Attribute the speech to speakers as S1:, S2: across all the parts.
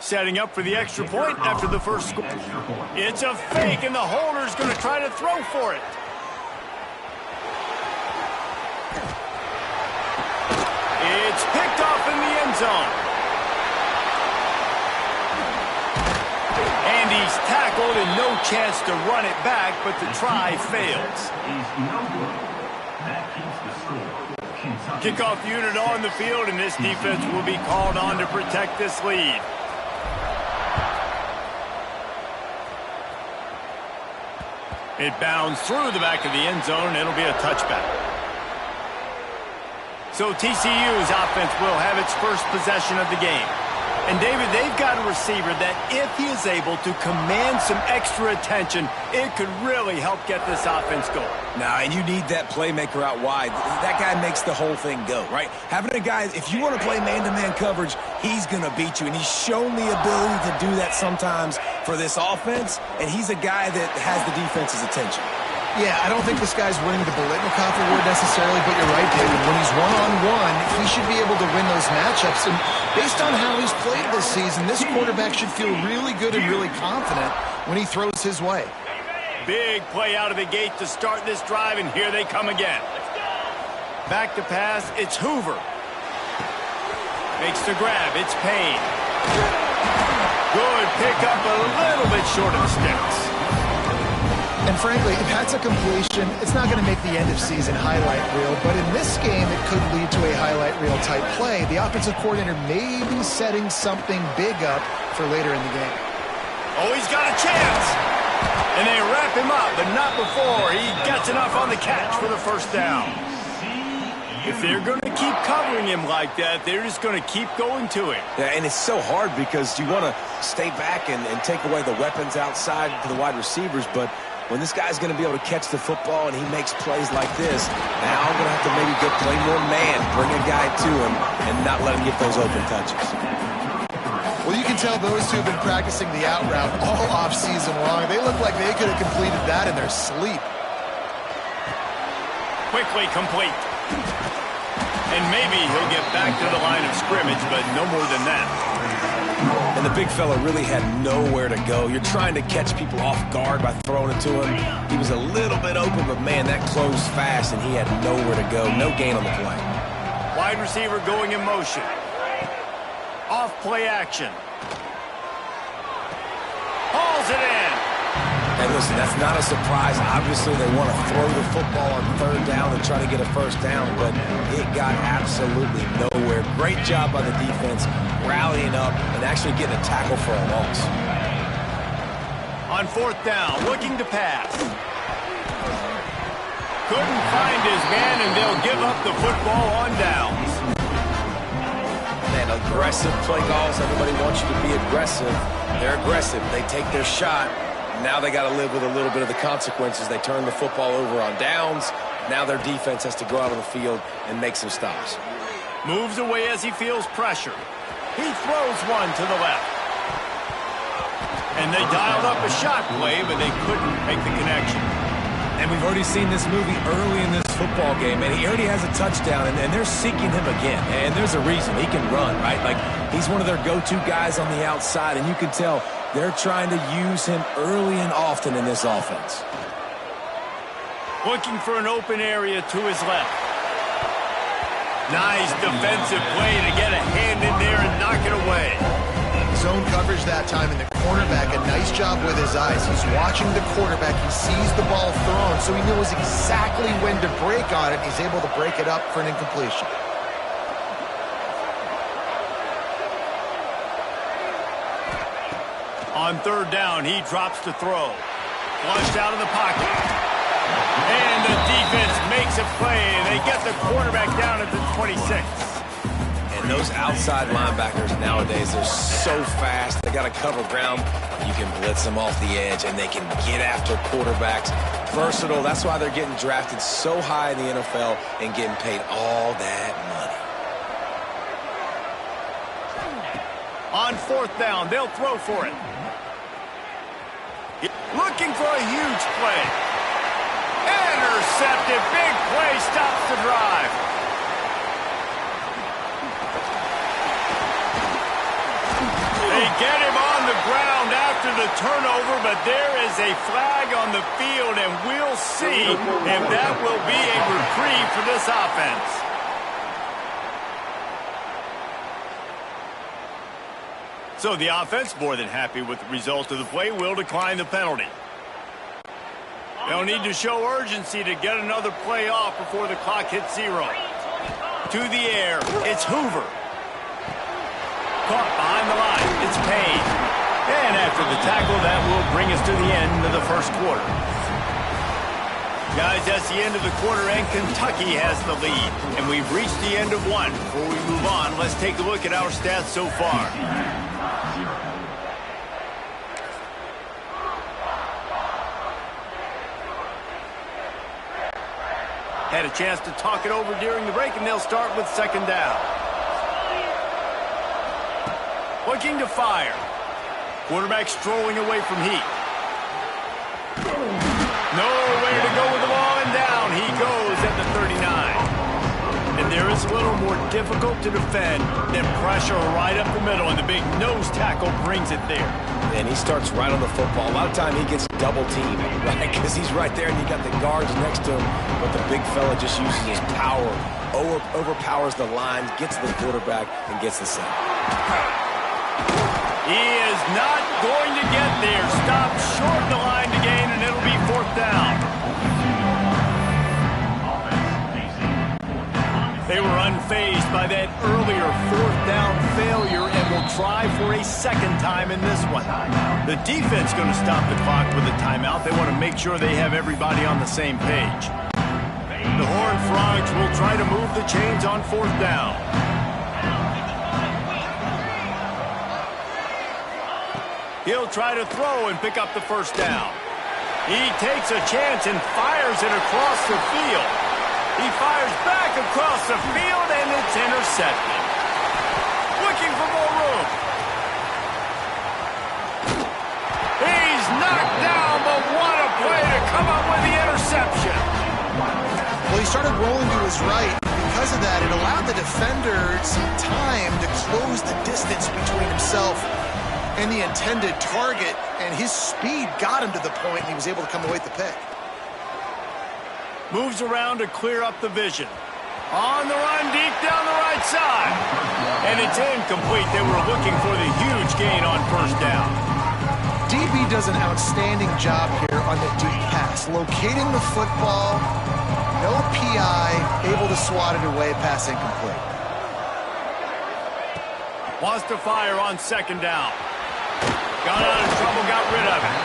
S1: Setting up for the extra point after the first score. It's a fake, and the holder's going to try to throw for it. It's picked off in the end zone. And he's tackled and no chance to run it back, but the try fails. Kickoff unit on the field, and this defense will be called on to protect this lead. It bounds through the back of the end zone, and it'll be a touchback. So TCU's offense will have its first possession of the game. And, David, they've got a receiver that if he is able to command some extra attention, it could really help get this offense going.
S2: Now, and you need that playmaker out wide. That guy makes the whole thing go, right? Having a guy, if you want to play man-to-man coverage, he's going to beat you. And he's shown the ability to do that sometimes for this offense. And he's a guy that has the defense's attention.
S3: Yeah, I don't think this guy's winning the Biletnikoff award necessarily, but you're right, David. When he's one-on-one, he should be able to win those matchups. And based on how he's played this season, this quarterback should feel really good and really confident when he throws his way.
S1: Big play out of the gate to start this drive, and here they come again. Back to pass, it's Hoover. Makes the grab, it's Payne. Good pick up, a little bit short of the sticks.
S3: And frankly, if that's a completion, it's not going to make the end-of-season highlight reel. But in this game, it could lead to a highlight reel-type play. The offensive coordinator may be setting something big up for later in the game.
S1: Oh, he's got a chance. And they wrap him up, but not before he gets enough on the catch for the first down. If they're going to keep covering him like that, they're just going to keep going to him.
S2: Yeah, and it's so hard because you want to stay back and take away the weapons outside to the wide receivers, but when this guy's going to be able to catch the football and he makes plays like this, now I'm going to have to maybe play more man, bring a guy to him, and not let him get those open touches.
S3: Well, you can tell those two have been practicing the out route all off-season long. They look like they could have completed that in their sleep.
S1: Quickly complete. And maybe he'll get back to the line of scrimmage, but no more than that.
S2: And the big fella really had nowhere to go. You're trying to catch people off guard by throwing it to him. He was a little bit open, but, man, that closed fast, and he had nowhere to go. No gain on the play.
S1: Wide receiver going in motion. Off play action. Hauls it in.
S2: And listen, that's not a surprise. Obviously, they want to throw the football on third down and try to get a first down, but it got absolutely nowhere. Great job by the defense rallying up and actually getting a tackle for a loss.
S1: On fourth down, looking to pass. Couldn't find his man, and they'll give up the football on downs.
S2: Man, aggressive play calls. Everybody wants you to be aggressive. They're aggressive. They take their shot. Now they got to live with a little bit of the consequences. They turn the football over on downs. Now their defense has to go out on the field and make some stops.
S1: Moves away as he feels pressure. He throws one to the left. And they dialed up a shot play, but they couldn't make the connection.
S2: And we've already seen this movie early in this football game, and he already has a touchdown, and they're seeking him again. And there's a reason. He can run, right? Like, he's one of their go-to guys on the outside, and you can tell they're trying to use him early and often in this offense.
S1: Looking for an open area to his left. Nice defensive play to get a hand in there and knock it away.
S3: Zone coverage that time, and the cornerback, a nice job with his eyes. He's watching the quarterback. He sees the ball thrown, so he knows exactly when to break on it. He's able to break it up for an incompletion.
S1: On third down, he drops to throw. Flushed out of the pocket. And the defense makes a play. They get the quarterback down at the 26.
S2: And those outside linebackers nowadays, they're so fast. They got to cover ground. You can blitz them off the edge, and they can get after quarterbacks. Versatile. That's why they're getting drafted so high in the NFL and getting paid all that money.
S1: On fourth down, they'll throw for it. Looking for a huge play. Intercepted. Big play stops the drive. They get after the turnover, but there is a flag on the field, and we'll see if that will be a reprieve for this offense. So the offense, more than happy with the result of the play, will decline the penalty. They'll need to show urgency to get another play off before the clock hits 0. To the air, it's Hoover. Caught behind the line, it's Payne. And after the tackle, that will bring us to the end of the first quarter. Guys, that's the end of the quarter, and Kentucky has the lead. And we've reached the end of one. Before we move on, let's take a look at our stats so far. Had a chance to talk it over during the break, and they'll start with second down. Looking to fire. Quarterback strolling away from heat. Nowhere to go with the ball, and down he goes at the 39. And there is a little more difficult to defend than pressure right up the middle, and the big nose tackle brings it there.
S2: And he starts right on the football. A lot of time he gets double teamed, right? Because he's right there, and you got the guards next to him. But the big fella just uses his power, overpowers the line, gets to the quarterback, and gets the sack.
S1: He is not going to get there. Stop short of the line to gain, and it'll be fourth down. They were unfazed by that earlier fourth down failure and will try for a second time in this one. The defense going to stop the clock with a timeout. They want to make sure they have everybody on the same page. The Horned Frogs will try to move the chains on fourth down. He'll try to throw and pick up the first down. He takes a chance and fires it across the field. He fires back across the field, and it's intercepted. Looking for more room. He's knocked down, but what a play to come up with the interception.
S3: Well, he started rolling to his right. Because of that, it allowed the defender some time to close the distance between himself and the intended target, and his speed got him to the point, and he was able to come away with the pick.
S1: Moves around to clear up the vision. On the run, deep down the right side. And it's incomplete. They were looking for the huge gain on first down.
S3: DB does an outstanding job here on the deep pass. Locating the football, no PI, able to swat it away, pass incomplete.
S1: Wants to fire on second down. Got out of trouble, got rid of it.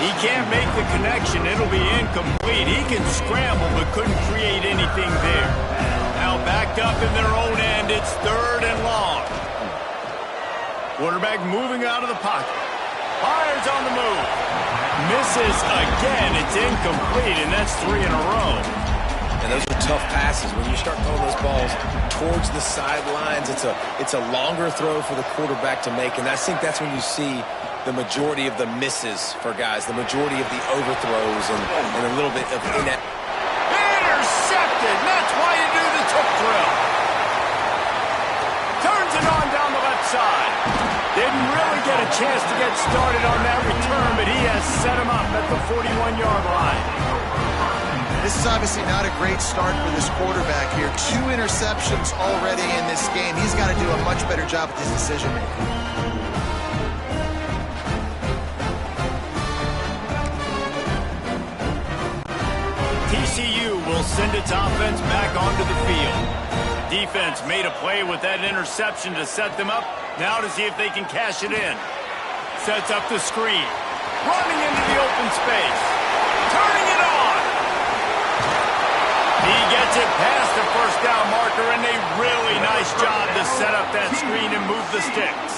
S1: He can't make the connection. It'll be incomplete. He can scramble, but couldn't create anything there. Now backed up in their own end. It's third and long. Quarterback moving out of the pocket. Fires on the move. Misses again. It's incomplete, and that's 3 in a row.
S2: And those are tough passes. When you start throwing those balls towards the sidelines, it's a longer throw for the quarterback to make, and I think that's when you see the majority of the misses for guys, the majority of the overthrows, and a little bit of inept.
S1: Intercepted! That's why you do the tip drill. Turns it on down the left side. Didn't really get a chance to get started on that return, but he has set him up at the 41-yard line.
S3: This is obviously not a great start for this quarterback here. 2 interceptions already in this game. He's got to do a much better job with his decision-making.
S1: TCU will send its offense back onto the field. Defense made a play with that interception to set them up. Now to see if they can cash it in. Sets up the screen. Running into the open space. Turning it on. He gets it past the first down marker, and a really nice job to set up that screen and move the sticks.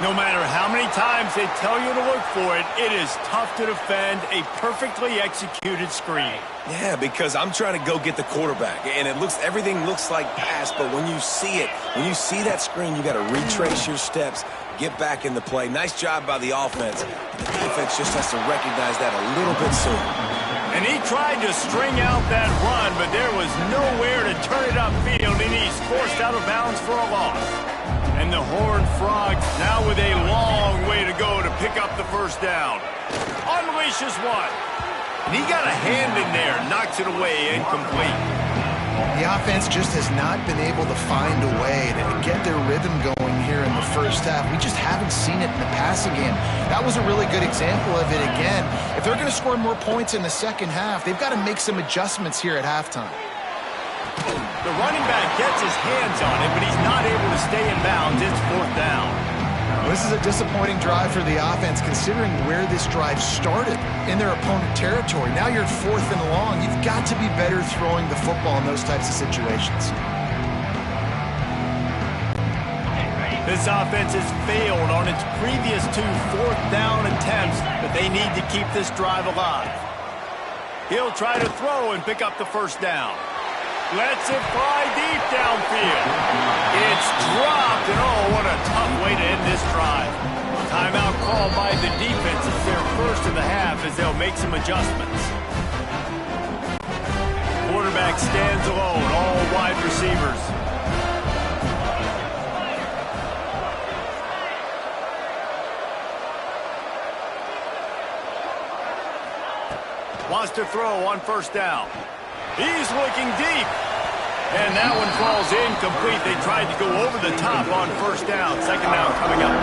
S1: No matter how many times they tell you to look for it, it is tough to defend a perfectly executed screen.
S2: Yeah, because I'm trying to go get the quarterback, and everything looks like pass, but when you see it, when you see that screen, you got to retrace your steps, get back in the play. Nice job by the offense. The defense just has to recognize that a little bit sooner.
S1: And he tried to string out that run, but there was nowhere to turn it upfield, and he's forced out of bounds for a loss. And the Horned Frogs now with a long way to go to pick up the first down. Unleashes one. And he got a hand in there, knocks it away, incomplete.
S3: The offense just has not been able to find a way to get their rhythm going here in the first half. We just haven't seen it in the passing game. That was a really good example of it again. If they're going to score more points in the second half, they've got to make some adjustments here at halftime.
S1: The running back gets his hands on it, but he's not able to stay in bounds. It's fourth down.
S3: This is a disappointing drive for the offense considering where this drive started in their opponent territory. Now you're at 4th and long. You've got to be better throwing the football in those types of situations.
S1: This offense has failed on its previous 2 fourth-down attempts, but they need to keep this drive alive. He'll try to throw and pick up the first down. Lets it fly deep downfield. It's dropped, and oh, what a tough way to end this drive. Timeout called by the defense. It's their first of the half as they'll make some adjustments. Quarterback stands alone, all wide receivers. Wants to throw on first down. He's looking deep. And that one falls incomplete. They tried to go over the top on first down. Second down coming up.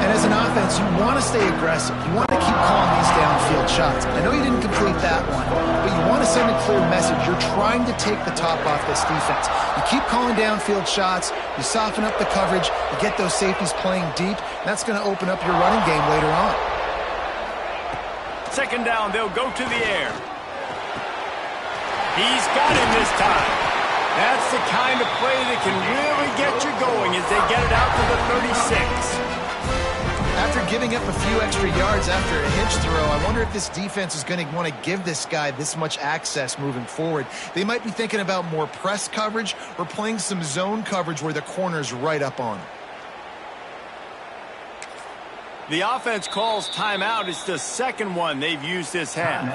S3: And as an offense, you want to stay aggressive. You want to keep calling these downfield shots. I know you didn't complete that one, but you want to send a clear message. You're trying to take the top off this defense. You keep calling downfield shots. You soften up the coverage. You get those safeties playing deep. That's going to open up your running game later on.
S1: Second down, they'll go to the air. He's got him this time. That's the kind of play that can really get you going as they get it out to the 36. After giving up a few extra yards after a hitch throw, I wonder if this defense is going to want to give this guy this much access moving forward. They might be thinking about more press coverage or playing some zone coverage where the corner's right up on him. The offense calls timeout. It's the second one they've used this half.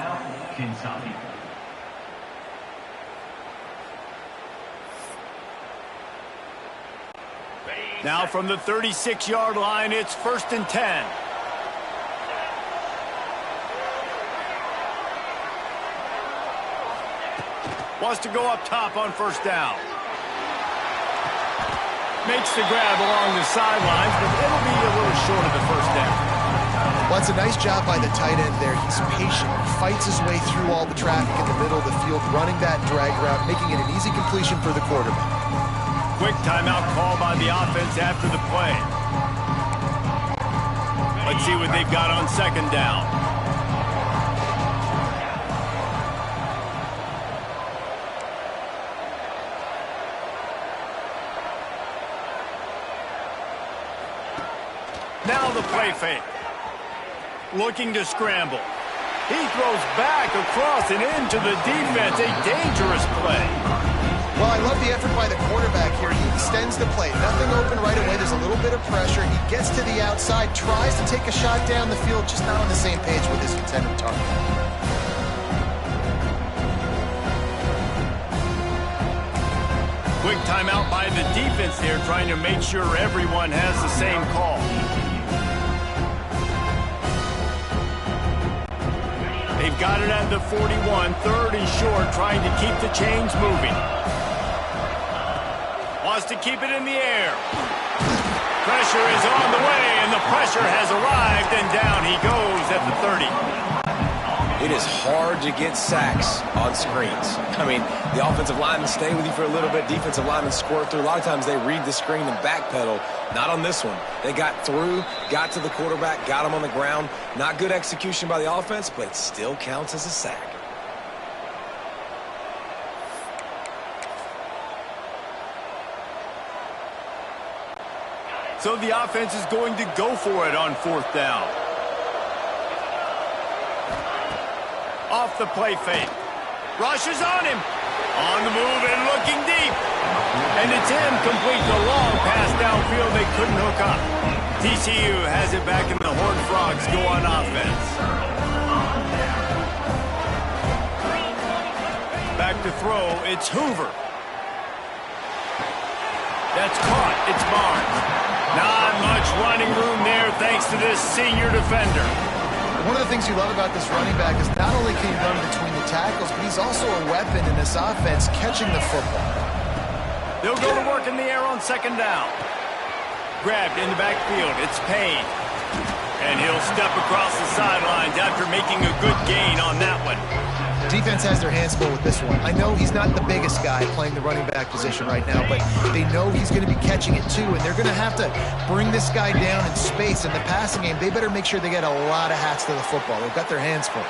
S1: Now from the 36-yard line, it's 1st and 10. Wants to go up top on first down. Makes the grab along the sidelines, but it'll be a little short of the first down. Well, it's a nice job by the tight end there. He's patient. He fights his way through all the traffic in the middle of the field, running that drag route, making it an easy completion for the quarterback. Quick timeout call by the offense after the play. Let's see what they've got on second down. Now the play fake. Looking to scramble. He throws back across and into the defense. A dangerous play. Well, I love the effort by the quarterback here. He extends the play. Nothing open right away. There's a little bit of pressure. He gets to the outside, tries to take a shot down the field, just not on the same page with his intended target. Quick timeout by the defense there, trying to make sure everyone has the same call. They've got it at the 41, 3rd and short, trying to keep the chains moving. Wants to keep it in the air. Pressure is on the way, and the pressure has arrived, and down he goes at the 30.
S2: It is hard to get sacks on screens. I mean, the offensive linemen stay with you for a little bit. Defensive linemen squirt through. A lot of times they read the screen and backpedal. Not on this one. They got through, got to the quarterback, got him on the ground. Not good execution by the offense, but it still counts as a sack.
S1: So the offense is going to go for it on 4th down. Off the play fake. Rushes on him. On the move and looking deep. And it's incomplete. The long pass downfield they couldn't hook up. TCU has it back and the Horned Frogs go on offense. Back to throw. It's Hoover. That's caught. It's Barnes. Not much running room there thanks to this senior defender.
S3: One of the things you love about this running back is not only can he run between the tackles, but he's also a weapon in this offense catching the football.
S1: They'll go to work in the air on second down. Grabbed in the backfield. It's Payne. And he'll step across the sidelines after making a good gain on that one.
S3: Defense has their hands full with this one. I know he's not the biggest guy playing the running back position right now, but they know he's going to be catching it too, and they're going to have to bring this guy down in space. In the passing game, they better make sure they get a lot of hats to the football. They've got their hands full.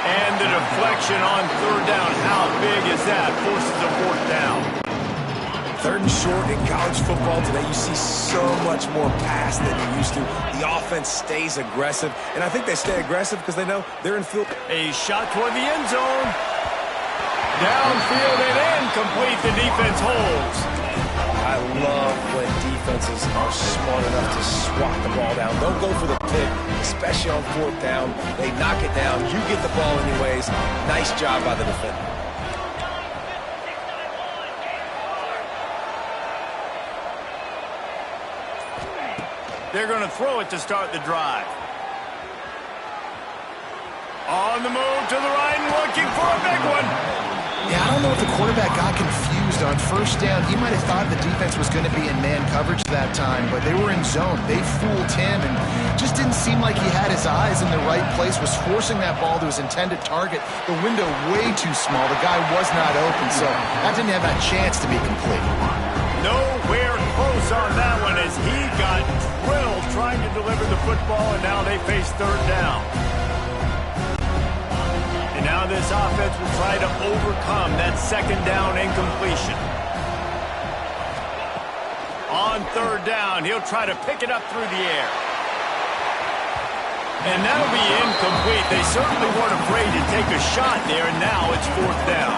S1: And the deflection on third down. How big is that? Forces a fourth down.
S2: Third and short in college football today, you see so much more pass than you used to. The offense stays aggressive, and I think they stay aggressive because they know they're in field.
S1: A shot toward the end zone. Downfield and incomplete. The defense holds.
S2: I love when defenses are smart enough to swat the ball down. Don't go for the pick, especially on fourth down. They knock it down. You get the ball anyways. Nice job by the defender.
S1: They're going to throw it to start the drive. On the move to the right and looking for a big one.
S3: Yeah, I don't know if the quarterback got confused on first down. He might have thought the defense was going to be in man coverage that time, but they were in zone. They fooled him and just didn't seem like he had his eyes in the right place, was forcing that ball to his intended target. The window way too small. The guy was not open, so that didn't have a chance to be complete.
S1: Nowhere close on that one as he got drilled trying to deliver the football, and now they face third down. And now this offense will try to overcome that second down incompletion. On third down, he'll try to pick it up through the air. And that'll be incomplete. They certainly weren't afraid to take a shot there, and now it's fourth down.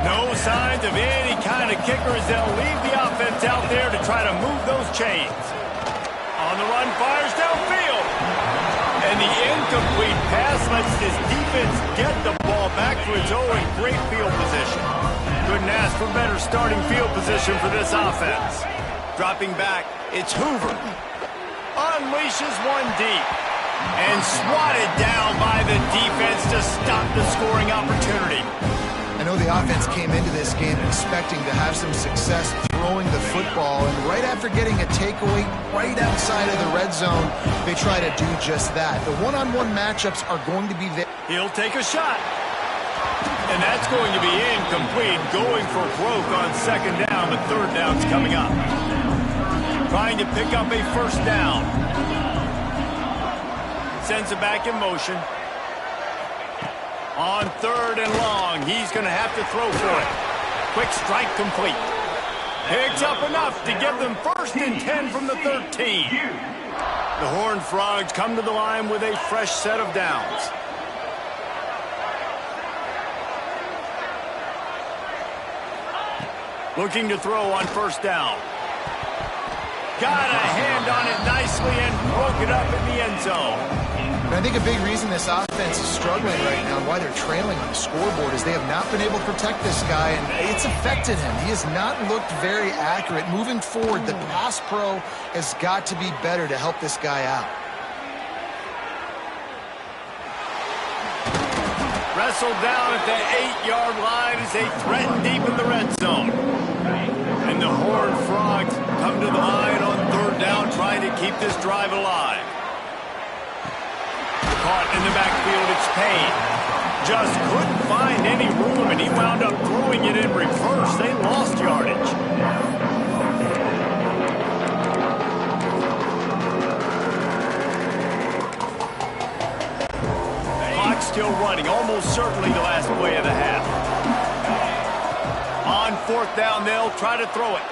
S1: No signs of any kind of kickers. They'll leave the offense out there to try to move those chains. On the run, fires downfield. And the incomplete pass lets this defense get the ball back to its own in great field position. Couldn't ask for better starting field position for this offense. Dropping back, it's Hoover. Unleashes one deep. And swatted down by the defense to stop the scoring opportunity.
S3: I know the offense came into this game expecting to have some success throwing the football, and right after getting a takeaway right outside of the red zone, they try to do just that. The one-on-one matchups are going to be there.
S1: He'll take a shot. And that's going to be incomplete. Going for broke on second down, but third down's coming up. Trying to pick up a first down. Sends it back in motion. On third and long, he's going to have to throw for it. Quick strike complete. Picks up enough to give them first and 10 from the 13. The Horned Frogs come to the line with a fresh set of downs. Looking to throw on first down. Got a hand on it nicely and broke it up in the end zone.
S3: And I think a big reason this offense is struggling right now and why they're trailing on the scoreboard is they have not been able to protect this guy, and it's affected him. He has not looked very accurate. Moving forward, the pass pro has got to be better to help this guy out.
S1: Wrestled down at the 8-yard line as they threaten deep in the red zone. And the Horned Frogs come to the line on third down, trying to keep this drive alive. Caught in the backfield, it's Payne. Just couldn't find any room, and he wound up throwing it in reverse. They lost yardage. Clock still running, almost certainly the last play of the half. On fourth down, they'll try to throw it.